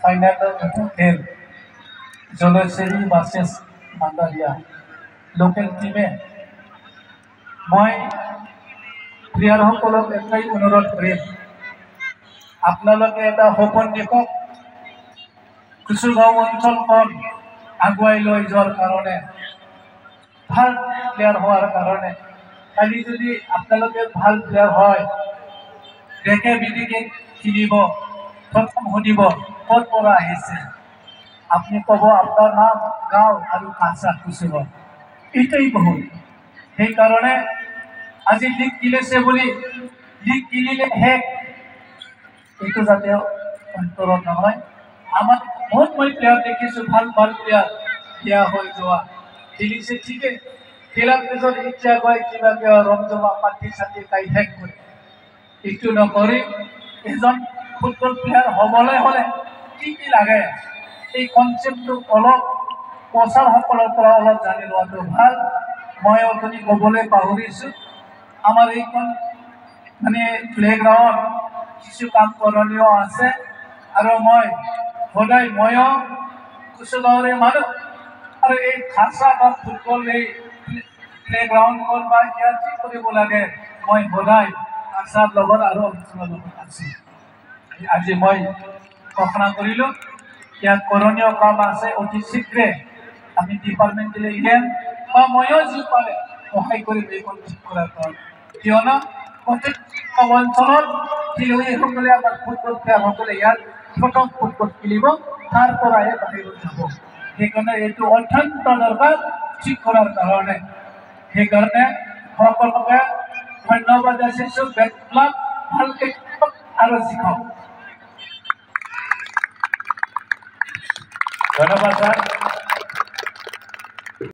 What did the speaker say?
ফাইনালৰ যিটো খেল জলচেৰী versus মান্দালিয়া local টিমে মই প্লেয়াৰসকলক এটাই অনুৰোধ কৰিম, আপোনালোকে এটা সপোন দেখক কুচুগাঁও অঞ্চলখন আগুৱাই লৈ যোৱাৰ কাৰণে, ভাল প্লেয়াৰ হোৱাৰ কাৰণে। কালি যদি আপোনালোকে ভাল প্লেয়াৰ হয়, দেশে বিদেশে খেলিব, প্ৰথম সুধিব ক'ৰ পৰা আহিছে, আপুনি ক'ব আপোনাৰ নাম, গাঁও আৰু ভাষা কুচুগাঁও, এইটোৱেই বহুত। সেইকাৰণে আজি লীগ খেলিছে বুলি লীগ খেলিলে শেষ, এইটো যাতে অন্তৰত নহয়। আমাৰ বহুত মই প্লেয়াৰ দেখিছোঁ, ভাল ভাল প্লেয়াৰ বিয়া হৈ যোৱা খেলিছে ঠিকে, খেলাৰ পিছত এতিয়া গৈ কিবা কিবা ৰং জমা পাতি চাতি খাই শেষ কৰে। এইটো নকৰি এজন ফুটবল প্লেয়াৰ হ'বলৈ হ'লে কি কি লাগে, এই কনচেপ্টটো অলপ প্ৰচাৰসকলৰ পৰা অলপ জানি লোৱাটো ভাল। মই অথনি ক'বলৈ পাহৰিছোঁ, আমাৰ এইখন মানে প্লেগ্ৰাউণ্ড কিছু কাম কৰণীয় আছে, আৰু মই সদায় ময়ো কুচুগাঁৱৰে মানুহ, আৰু এই ভাষা বা ফুটবল এই প্লেগ্ৰাউণ্ডখন বা ইয়াত কি কৰিব লাগে, মই সদায় ভাষাৰ লগত আৰু অঞ্চলৰ লগত আছোঁ। আজি মই ঘোষণা কৰিলোঁ, ইয়াত কৰণীয় কাম আছে, অতি শীঘ্ৰে আমি ডিপাৰ্টমেণ্টেল এৰিয়ান বা ময়ো যি পাৰে সহায় কৰিম এইখন ঠিক কৰাৰ কাৰণে। কিয়নো প্ৰত্যেক অঞ্চলত খেলুৱৈসকলে আমাৰ ফুটবল প্লেয়াৰসকলে ইয়াত প্ৰথম ফুটবল খেলিব, তাৰ পৰাহে বাহিৰত যাব। সেইকাৰণে এইটো অত্যন্ত দৰকাৰ ঠিক কৰাৰ কাৰণে। সেইকাৰণে সকলোকে ধন্যবাদ যাচিছোঁ, ভালকৈ আৰু শিকক। ধন্যবাদ ছাৰ।